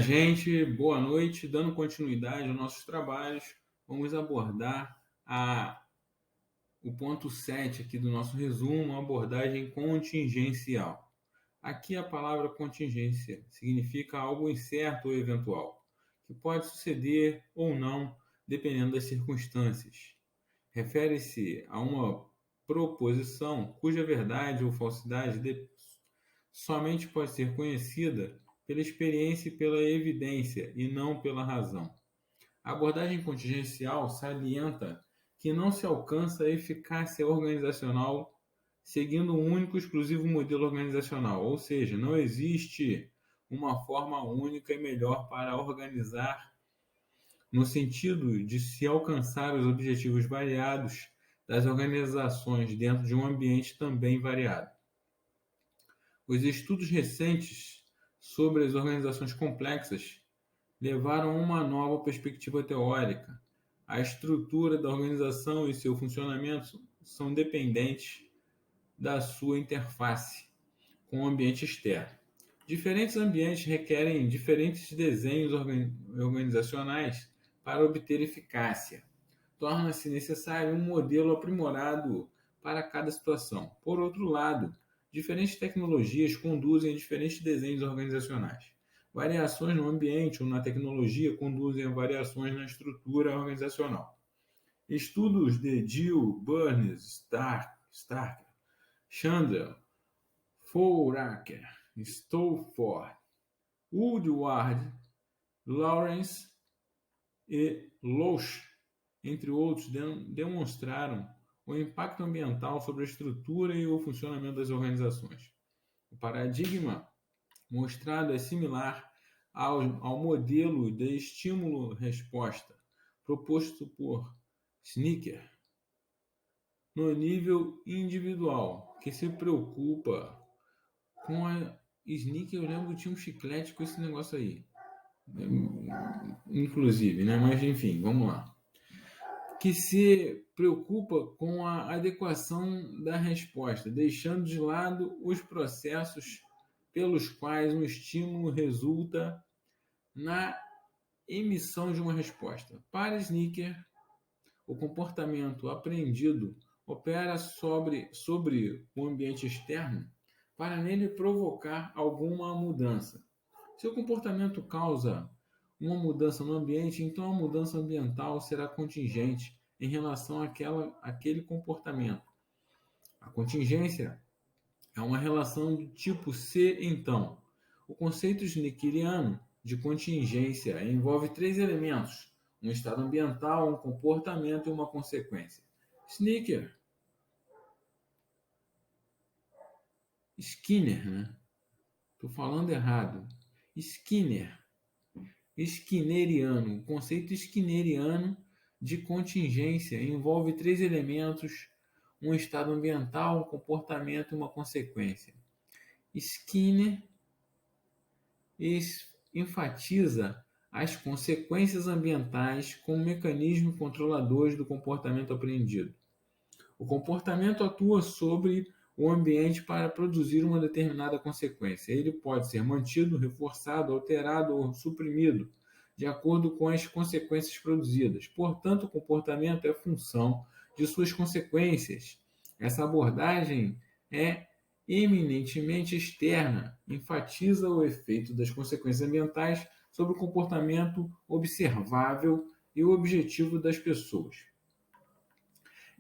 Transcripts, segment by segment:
gente, boa noite. Dando continuidade aos nossos trabalhos, vamos abordar o ponto 7 aqui do nosso resumo, a abordagem contingencial. Aqui a palavra contingência significa algo incerto ou eventual, que pode suceder ou não, dependendo das circunstâncias. Refere-se a uma proposição cuja verdade ou falsidade somente pode ser conhecida pela experiência e pela evidência, e não pela razão. A abordagem contingencial salienta que não se alcança a eficácia organizacional seguindo um único e exclusivo modelo organizacional, ou seja, não existe uma forma única e melhor para organizar no sentido de se alcançar os objetivos variados das organizações dentro de um ambiente também variado. Os estudos recentes sobre as organizações complexas levaram a uma nova perspectiva teórica. A estrutura da organização e seu funcionamento são dependentes da sua interface com o ambiente externo. Diferentes ambientes requerem diferentes desenhos organizacionais para obter eficácia. Torna-se necessário um modelo aprimorado para cada situação. Por outro lado, diferentes tecnologias conduzem a diferentes desenhos organizacionais. Variações no ambiente ou na tecnologia conduzem a variações na estrutura organizacional. Estudos de Gill, Burns, Starker, Chandler, Fouraker, Stolford, Woodward, Lawrence e Loesch, entre outros, demonstraram o impacto ambiental sobre a estrutura e o funcionamento das organizações. O paradigma mostrado é similar ao modelo de estímulo-resposta proposto por Sneaker, no nível individual, que se preocupa com a Sneaker. Eu lembro que tinha um chiclete com esse negócio aí, inclusive, né? Mas enfim, vamos lá. Que se preocupa com a adequação da resposta, deixando de lado os processos pelos quais um estímulo resulta na emissão de uma resposta. Para Sneaker, o comportamento aprendido opera sobre o ambiente externo para nele provocar alguma mudança. Se o comportamento causa uma mudança no ambiente, então a mudança ambiental será contingente em relação àquele comportamento. A contingência é uma relação do tipo se então. O conceito schnickeriano de contingência envolve três elementos: um estado ambiental, um comportamento e uma consequência. Skinner, né? Estou falando errado. Skinneriano. O conceito skinneriano de contingência envolve três elementos: um estado ambiental, um comportamento e uma consequência. Skinner enfatiza as consequências ambientais como mecanismos controladores do comportamento aprendido. O comportamento atua sobre o ambiente para produzir uma determinada consequência. Ele pode ser mantido, reforçado, alterado ou suprimido, de acordo com as consequências produzidas. Portanto, o comportamento é função de suas consequências. Essa abordagem é eminentemente externa, enfatiza o efeito das consequências ambientais sobre o comportamento observável e o objetivo das pessoas.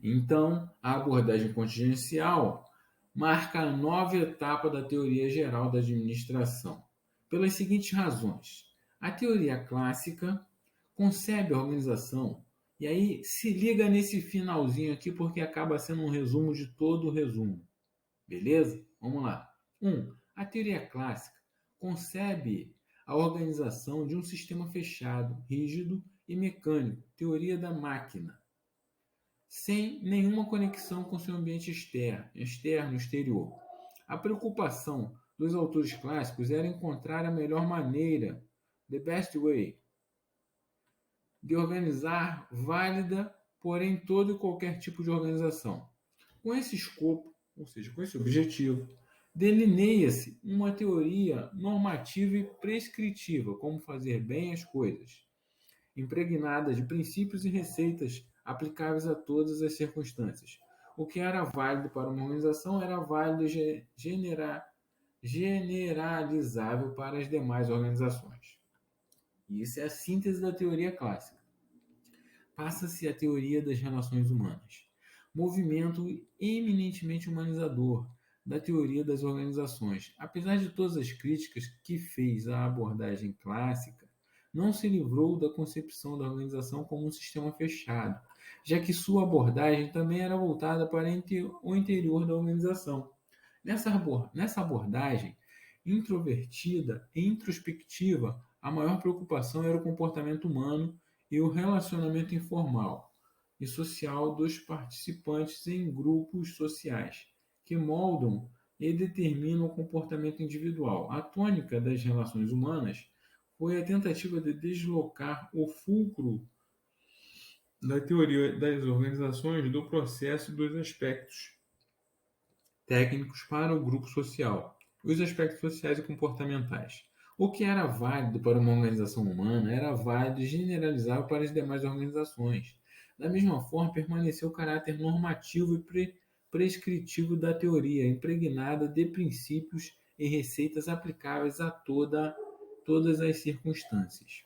Então, a abordagem contingencial marca a nova etapa da teoria geral da administração, pelas seguintes razões. A teoria clássica concebe a organização, e aí se liga nesse finalzinho aqui porque acaba sendo um resumo de todo o resumo. Beleza? Vamos lá. 1. A teoria clássica concebe a organização de um sistema fechado, rígido e mecânico, teoria da máquina, sem nenhuma conexão com seu ambiente exterior. A preocupação dos autores clássicos era encontrar a melhor maneira, the best way, de organizar válida, porém todo e qualquer tipo de organização. Com esse escopo, ou seja, com esse objetivo, Delineia-se uma teoria normativa e prescritiva, como fazer bem as coisas, impregnada de princípios e receitas aplicáveis a todas as circunstâncias. O que era válido para uma organização era válido e generalizável para as demais organizações. Isso é a síntese da teoria clássica. Passa-se a teoria das relações humanas, movimento eminentemente humanizador da teoria das organizações. Apesar de todas as críticas que fez à abordagem clássica, não se livrou da concepção da organização como um sistema fechado, já que sua abordagem também era voltada para o interior da organização. Nessa abordagem introvertida e introspectiva, a maior preocupação era o comportamento humano e o relacionamento informal e social dos participantes em grupos sociais, que moldam e determinam o comportamento individual. A tônica das relações humanas foi a tentativa de deslocar o fulcro da teoria das organizações do processo dos aspectos técnicos para o grupo social, os aspectos sociais e comportamentais. O que era válido para uma organização humana era válido e generalizável para as demais organizações. Da mesma forma, permaneceu o caráter normativo e prescritivo da teoria, impregnada de princípios e receitas aplicáveis a todas as circunstâncias.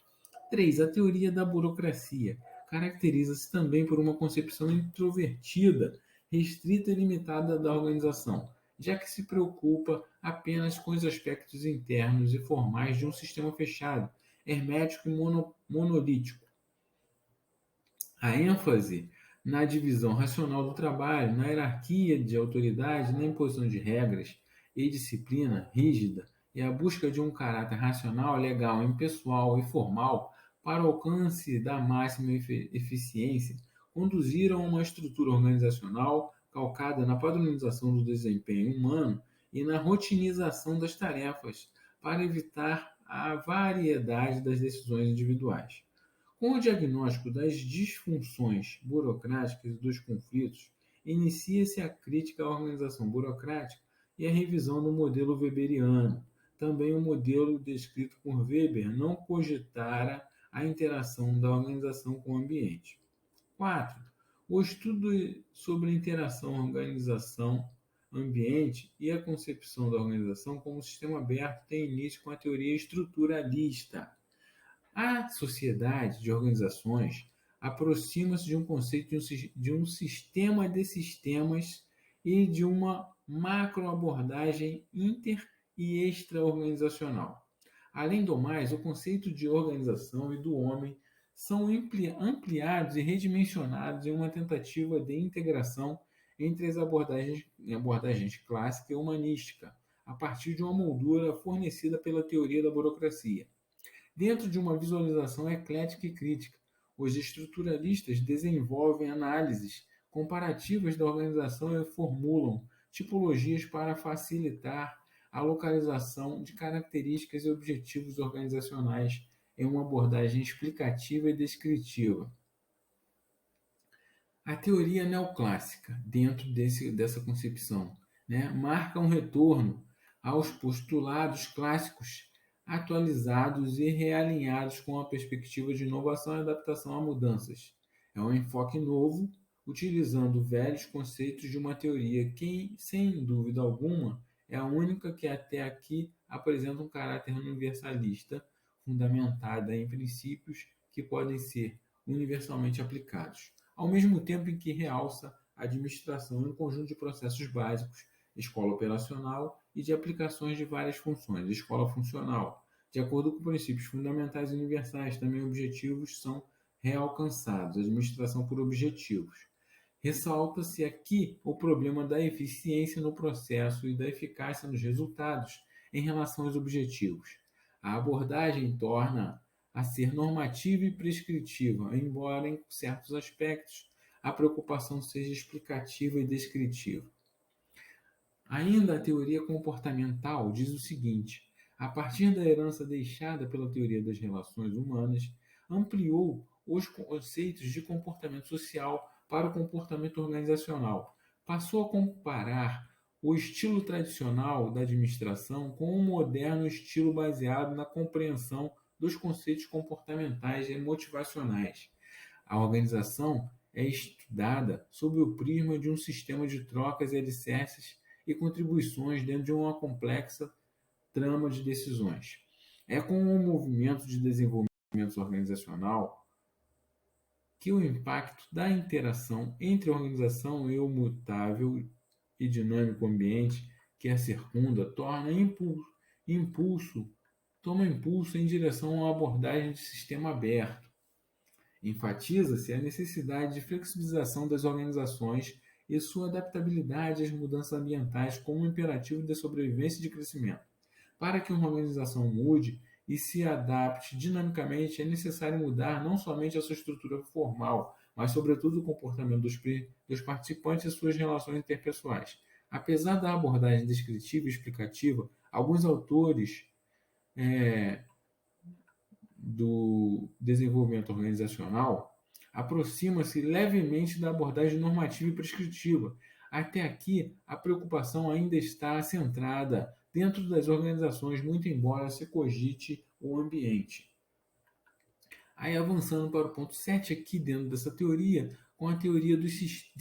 3. A teoria da burocracia caracteriza-se também por uma concepção introvertida, restrita e limitada da organização, já que se preocupa apenas com os aspectos internos e formais de um sistema fechado, hermético e monolítico. A ênfase na divisão racional do trabalho, na hierarquia de autoridade, na imposição de regras e disciplina rígida e a busca de um caráter racional, legal, impessoal e formal para o alcance da máxima eficiência conduziram a uma estrutura organizacional calcada na padronização do desempenho humano e na rotinização das tarefas para evitar a variedade das decisões individuais. Com o diagnóstico das disfunções burocráticas e dos conflitos, inicia-se a crítica à organização burocrática e a revisão do modelo weberiano. Também o modelo descrito por Weber não cogitara a interação da organização com o ambiente. 4. O estudo sobre a interação organização-ambiente e a concepção da organização como sistema aberto tem início com a teoria estruturalista. A sociedade de organizações aproxima-se de um conceito de um sistema de sistemas e de uma macroabordagem inter e extra-organizacional. Além do mais, o conceito de organização e do homem são ampliados e redimensionados em uma tentativa de integração entre as abordagens clássica e humanística, a partir de uma moldura fornecida pela teoria da burocracia. Dentro de uma visualização eclética e crítica, os estruturalistas desenvolvem análises comparativas da organização e formulam tipologias para facilitar a localização de características e objetivos organizacionais em uma abordagem explicativa e descritiva. A teoria neoclássica, dentro dessa concepção, marca um retorno aos postulados clássicos atualizados e realinhados com a perspectiva de inovação e adaptação a mudanças. É um enfoque novo, utilizando velhos conceitos de uma teoria que, sem dúvida alguma, é a única que até aqui apresenta um caráter universalista, fundamentada em princípios que podem ser universalmente aplicados, ao mesmo tempo em que realça a administração em um conjunto de processos básicos, escola operacional e de aplicações de várias funções, escola funcional. De acordo com princípios fundamentais universais, também objetivos são realcançados, administração por objetivos. Ressalta-se aqui o problema da eficiência no processo e da eficácia nos resultados em relação aos objetivos. A abordagem torna a ser normativa e prescritiva, embora em certos aspectos a preocupação seja explicativa e descritiva. Ainda a teoria comportamental diz o seguinte: a partir da herança deixada pela teoria das relações humanas, ampliou os conceitos de comportamento social para o comportamento organizacional. Passou a comparar o estilo tradicional da administração com um moderno estilo baseado na compreensão dos conceitos comportamentais e motivacionais. A organização é estudada sob o prisma de um sistema de trocas e alicerces e contribuições dentro de uma complexa trama de decisões. É com o movimento de desenvolvimento organizacional que o impacto da interação entre a organização e o mutável e dinâmico ambiente que a circunda toma impulso em direção a uma abordagem de sistema aberto. Enfatiza-se a necessidade de flexibilização das organizações e sua adaptabilidade às mudanças ambientais como um imperativo de sobrevivência e de crescimento. Para que uma organização mude e se adapte dinamicamente, é necessário mudar não somente a sua estrutura formal, mas, sobretudo, o comportamento dos participantes e suas relações interpessoais. Apesar da abordagem descritiva e explicativa, alguns autores do desenvolvimento organizacional aproxima-se levemente da abordagem normativa e prescritiva. Até aqui, a preocupação ainda está centrada dentro das organizações, muito embora se cogite o ambiente. Aí, avançando para o ponto 7, aqui dentro dessa teoria, com a teoria de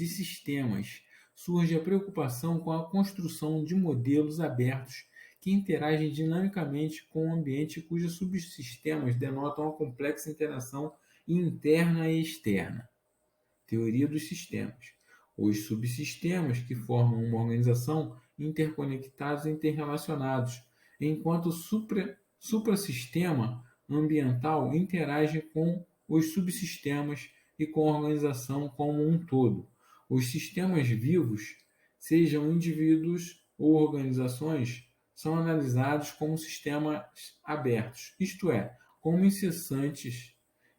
sistemas, surge a preocupação com a construção de modelos abertos que interagem dinamicamente com o ambiente cujos subsistemas denotam a complexa interação interna e externa. Teoria dos sistemas. Os subsistemas que formam uma organização interconectados e interrelacionados, enquanto o suprassistema ambiental interage com os subsistemas e com a organização como um todo. Os sistemas vivos, sejam indivíduos ou organizações, são analisados como sistemas abertos, isto é, como incessante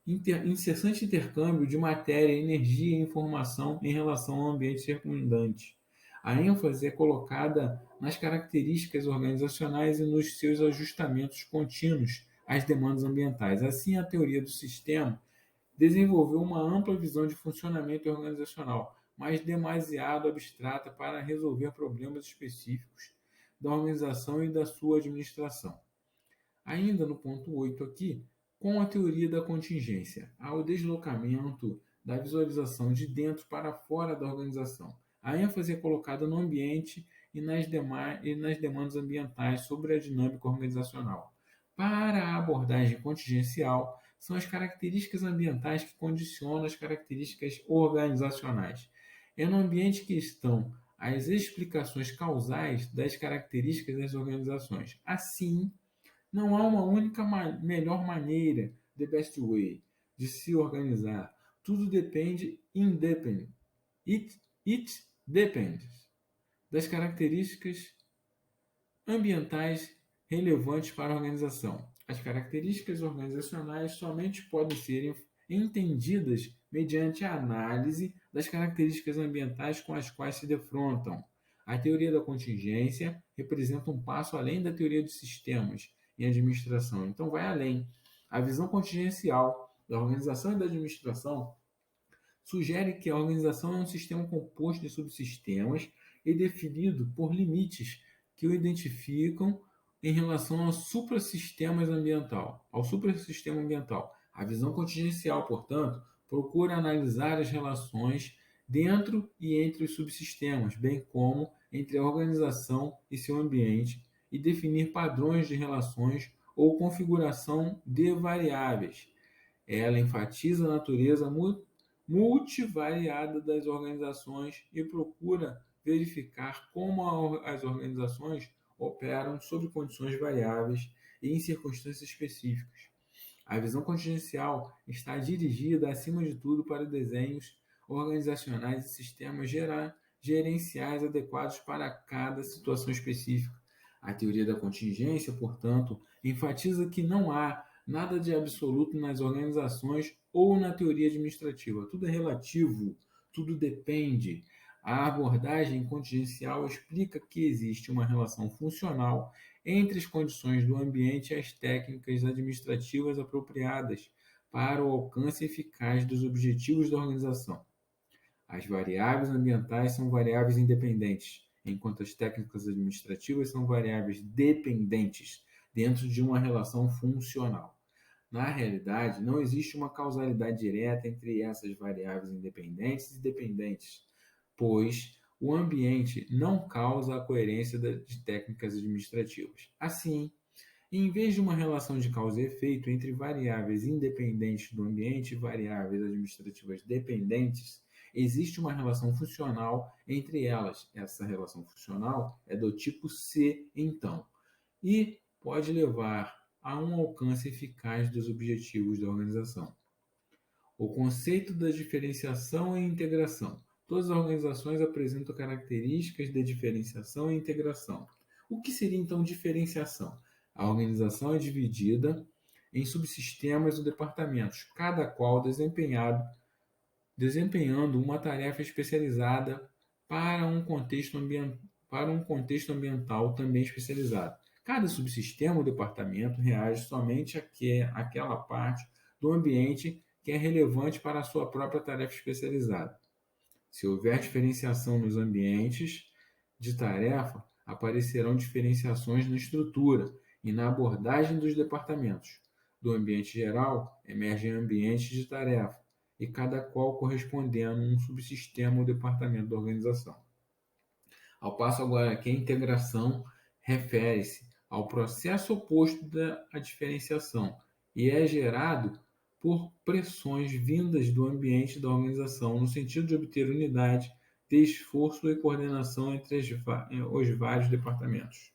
intercâmbio de matéria, energia e informação em relação ao ambiente circundante. A ênfase é colocada nas características organizacionais e nos seus ajustamentos contínuos às demandas ambientais. Assim, a teoria do sistema desenvolveu uma ampla visão de funcionamento organizacional, mas demasiado abstrata para resolver problemas específicos da organização e da sua administração. Ainda no ponto 8 aqui, com a teoria da contingência, há o deslocamento da visualização de dentro para fora da organização. A ênfase é colocada no ambiente e nas demandas ambientais sobre a dinâmica organizacional. Para a abordagem contingencial, são as características ambientais que condicionam as características organizacionais. É no ambiente que estão as explicações causais das características das organizações. Assim, não há uma única melhor maneira, the best way, de se organizar. Tudo depende, it depends das características ambientais relevantes para a organização. As características organizacionais somente podem ser entendidas mediante a análise das características ambientais com as quais se defrontam. A teoria da contingência representa um passo além da teoria dos sistemas em administração. Então, vai além. A visão contingencial da organização e da administração sugere que a organização é um sistema composto de subsistemas e definido por limites que o identificam em relação ao suprassistema ambiental. A visão contingencial, portanto, procura analisar as relações dentro e entre os subsistemas, bem como entre a organização e seu ambiente, e definir padrões de relações ou configuração de variáveis. Ela enfatiza a natureza multivariada das organizações e procura verificar como as organizações operam sob condições variáveis e em circunstâncias específicas. A visão contingencial está dirigida, acima de tudo, para desenhos organizacionais e sistemas gerenciais adequados para cada situação específica. A teoria da contingência, portanto, enfatiza que não há nada de absoluto nas organizações ou na teoria administrativa. Tudo é relativo, tudo depende. A abordagem contingencial explica que existe uma relação funcional entre as condições do ambiente e as técnicas administrativas apropriadas para o alcance eficaz dos objetivos da organização. As variáveis ambientais são variáveis independentes enquanto as técnicas administrativas são variáveis dependentes dentro de uma relação funcional. Na realidade, não existe uma causalidade direta entre essas variáveis independentes e dependentes, pois o ambiente não causa a coerência de técnicas administrativas. Assim, em vez de uma relação de causa e efeito entre variáveis independentes do ambiente e variáveis administrativas dependentes, existe uma relação funcional entre elas. Essa relação funcional é do tipo C, então, e pode levar a um alcance eficaz dos objetivos da organização. O conceito da diferenciação e integração. Todas as organizações apresentam características de diferenciação e integração. O que seria então diferenciação? A organização é dividida em subsistemas ou departamentos, cada qual desempenhando uma tarefa especializada para um contexto ambiental também especializado. Cada subsistema ou departamento reage somente àquela parte do ambiente que é relevante para a sua própria tarefa especializada. Se houver diferenciação nos ambientes de tarefa, aparecerão diferenciações na estrutura e na abordagem dos departamentos. Do ambiente geral, emergem ambientes de tarefa, e cada qual correspondendo a um subsistema ou departamento da organização. Ao passo agora que a integração refere-se ao processo oposto da diferenciação e é gerado por pressões vindas do ambiente da organização no sentido de obter unidade de esforço e coordenação entre os vários departamentos.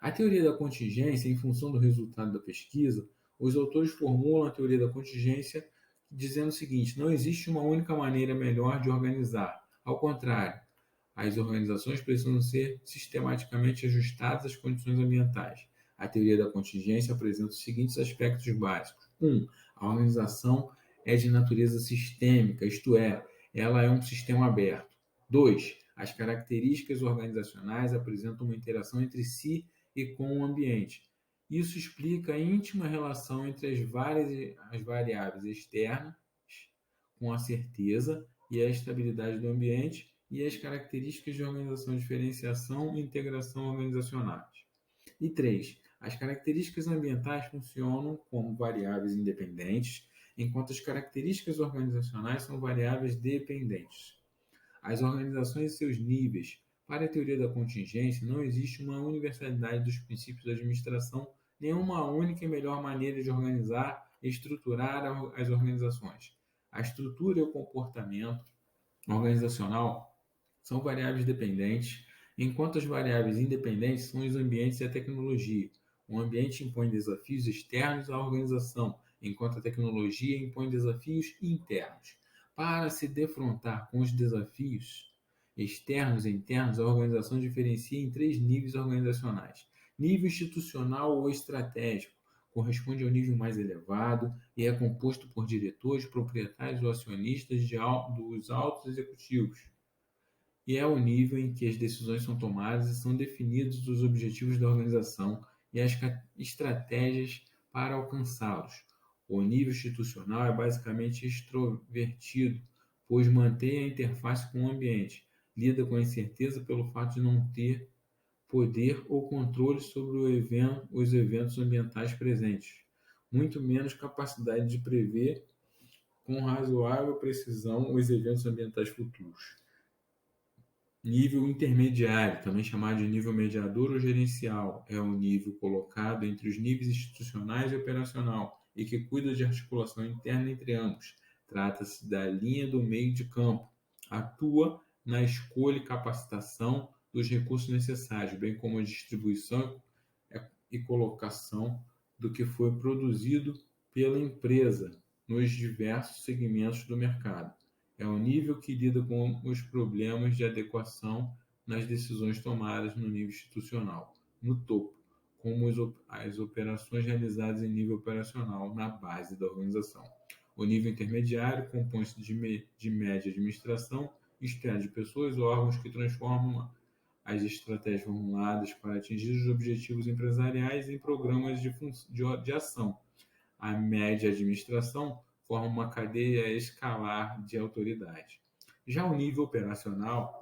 A teoria da contingência, em função do resultado da pesquisa, os autores formulam a teoria da contingência dizendo o seguinte: não existe uma única maneira melhor de organizar. Ao contrário, as organizações precisam ser sistematicamente ajustadas às condições ambientais. A teoria da contingência apresenta os seguintes aspectos básicos. 1. A organização é de natureza sistêmica, isto é, ela é um sistema aberto. 2. As características organizacionais apresentam uma interação entre si e com o ambiente. Isso explica a íntima relação entre as variáveis externas, com a certeza e a estabilidade do ambiente, e as características de organização, diferenciação e integração organizacionais. E 3. As características ambientais funcionam como variáveis independentes, enquanto as características organizacionais são variáveis dependentes. As organizações e seus níveis. Para a teoria da contingência, não existe uma universalidade dos princípios da administração, nenhuma única e melhor maneira de organizar e estruturar as organizações. A estrutura e o comportamento organizacional são variáveis dependentes, enquanto as variáveis independentes são os ambientes e a tecnologia. O ambiente impõe desafios externos à organização, enquanto a tecnologia impõe desafios internos. Para se defrontar com os desafios externos e internos, a organização diferencia em 3 níveis organizacionais. Nível institucional ou estratégico corresponde ao nível mais elevado e é composto por diretores, proprietários ou acionistas dos altos executivos. E é o nível em que as decisões são tomadas e são definidos os objetivos da organização e as estratégias para alcançá-los. O nível institucional é basicamente extrovertido, pois mantém a interface com o ambiente, lida com a incerteza pelo fato de não ter poder ou controle sobre os eventos ambientais presentes, muito menos capacidade de prever com razoável precisão os eventos ambientais futuros. Nível intermediário, também chamado de nível mediador ou gerencial, é um nível colocado entre os níveis institucionais e operacional e que cuida de articulação interna entre ambos. Trata-se da linha do meio de campo. Atua na escolha e capacitação dos recursos necessários, bem como a distribuição e colocação do que foi produzido pela empresa nos diversos segmentos do mercado. É o nível que lida com os problemas de adequação nas decisões tomadas no nível institucional. No topo, como as operações realizadas em nível operacional na base da organização. O nível intermediário compõe-se de média administração, isto é, de pessoas ou órgãos que transformam as estratégias formuladas para atingir os objetivos empresariais em programas de ação. A média administração forma uma cadeia escalar de autoridade. Já o nível operacional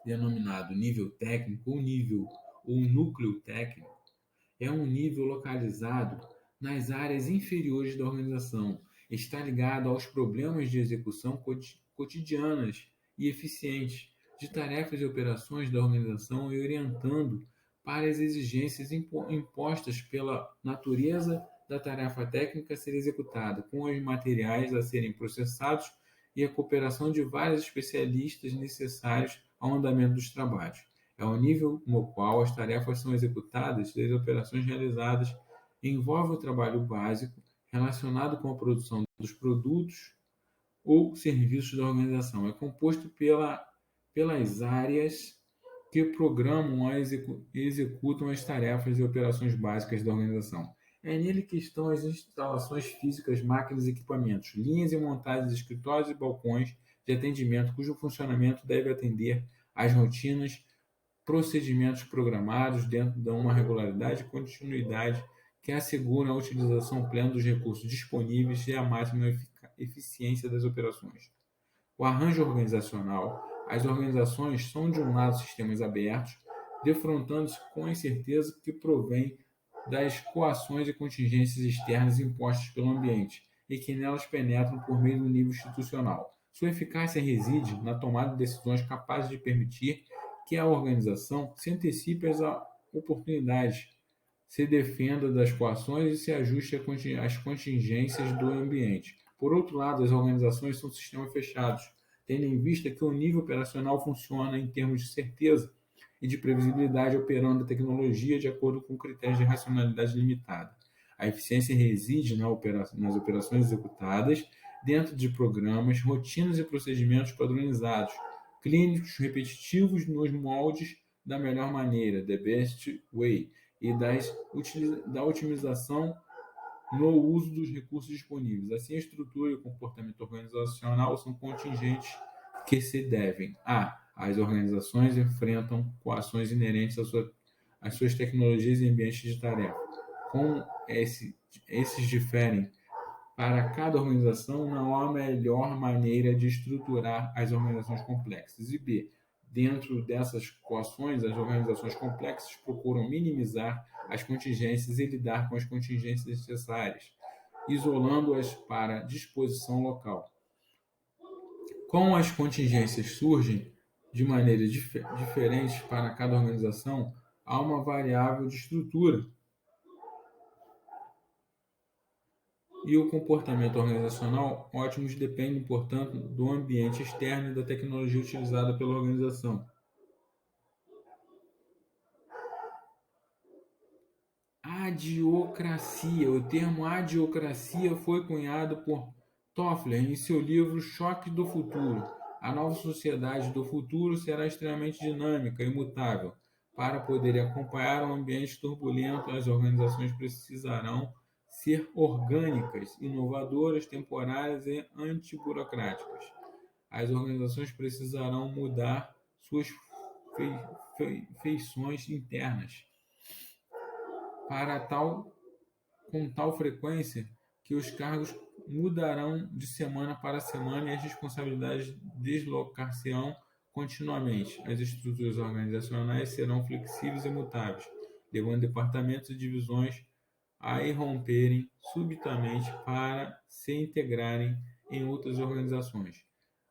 denominado nível técnico ou núcleo técnico, é um nível localizado nas áreas inferiores da organização. Está ligado aos problemas de execução cotidianas e eficientes de tarefas e operações da organização e orientando para as exigências impostas pela natureza da tarefa técnica a ser executada, com os materiais a serem processados e a cooperação de vários especialistas necessários ao andamento dos trabalhos. É o nível no qual as tarefas são executadas e as operações realizadas envolve o trabalho básico relacionado com a produção dos produtos ou serviços da organização. É composto pelas áreas que programam e executam as tarefas e operações básicas da organização. É nele que estão as instalações físicas, máquinas e equipamentos, linhas e montagens de escritórios e balcões de atendimento, cujo funcionamento deve atender às rotinas, procedimentos programados dentro de uma regularidade e continuidade que asseguram a utilização plena dos recursos disponíveis e a máxima eficiência das operações. O arranjo organizacional. As organizações são, de um lado, sistemas abertos, defrontando-se com a incerteza que provém das coações e contingências externas impostas pelo ambiente e que nelas penetram por meio do nível institucional. Sua eficácia reside na tomada de decisões capazes de permitir que a organização se antecipe às oportunidades, se defenda das coações e se ajuste às contingências do ambiente. Por outro lado, as organizações são sistemas fechados, tendo em vista que o nível operacional funciona em termos de certeza e de previsibilidade, operando a tecnologia de acordo com critérios de racionalidade limitada. A eficiência reside nas operações executadas dentro de programas, rotinas e procedimentos padronizados, clínicos repetitivos nos moldes da melhor maneira, the best way, e da otimização no uso dos recursos disponíveis. Assim, a estrutura e o comportamento organizacional são contingentes que se devem a as organizações enfrentam coações inerentes às suas tecnologias e ambientes de tarefa. Como esses diferem para cada organização, não há melhor maneira de estruturar as organizações complexas. E B, dentro dessas coações, as organizações complexas procuram minimizar as contingências e lidar com as contingências necessárias, isolando-as para disposição local. Como as contingências surgem de maneiras diferentes para cada organização, há uma variável de estrutura e o comportamento organizacional ótimos dependem, portanto, do ambiente externo e da tecnologia utilizada pela organização. Adiocracia. O termo adiocracia foi cunhado por Toffler em seu livro Choque do Futuro. A nova sociedade do futuro será extremamente dinâmica e mutável. Para poder acompanhar um ambiente turbulento, as organizações precisarão ser orgânicas, inovadoras, temporárias e antiburocráticas. As organizações precisarão mudar suas feições internas com tal frequência que os cargos mudarão de semana para semana e as responsabilidades deslocar-se-ão continuamente. As estruturas organizacionais serão flexíveis e mutáveis, levando departamentos e divisões a irromperem subitamente para se integrarem em outras organizações.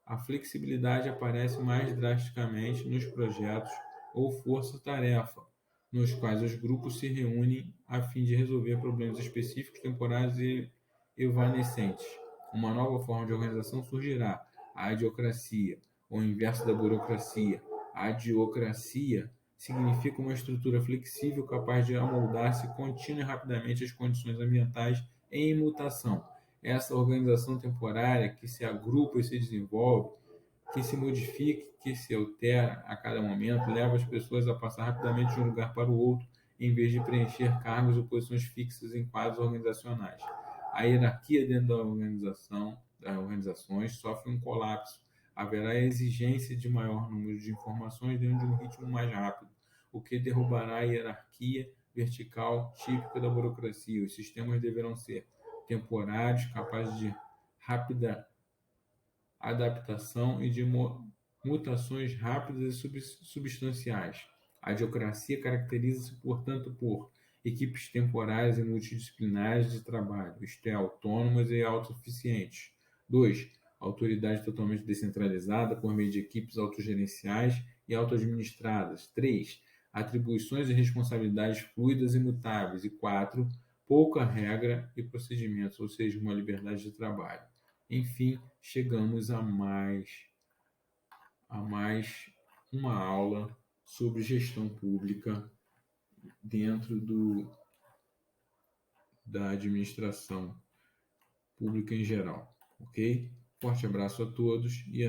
A flexibilidade aparece mais drasticamente nos projetos ou força-tarefa, nos quais os grupos se reúnem a fim de resolver problemas específicos, temporários e evanescentes. Uma nova forma de organização surgirá, a adiocracia, ou o inverso da burocracia. A adiocracia significa uma estrutura flexível capaz de amoldar-se contínua e rapidamente às condições ambientais em mutação. Essa organização temporária que se agrupa e se desenvolve, que se modifica, que se altera a cada momento, leva as pessoas a passar rapidamente de um lugar para o outro, em vez de preencher cargos ou posições fixas em quadros organizacionais. A hierarquia dentro das organizações sofre um colapso. Haverá a exigência de maior número de informações dentro de um ritmo mais rápido, o que derrubará a hierarquia vertical típica da burocracia. Os sistemas deverão ser temporários, capazes de rápida adaptação e de mutações rápidas e substanciais. A adiocracia caracteriza-se, portanto, por equipes temporárias e multidisciplinares de trabalho, isto é, autônomas e autossuficientes. 2. Autoridade totalmente descentralizada por meio de equipes autogerenciais e autoadministradas. 3. Atribuições e responsabilidades fluidas e mutáveis. E 4. Pouca regra e procedimentos, ou seja, uma liberdade de trabalho. Enfim, chegamos a mais uma aula sobre gestão pública dentro da administração pública em geral, ok? Forte abraço a todos e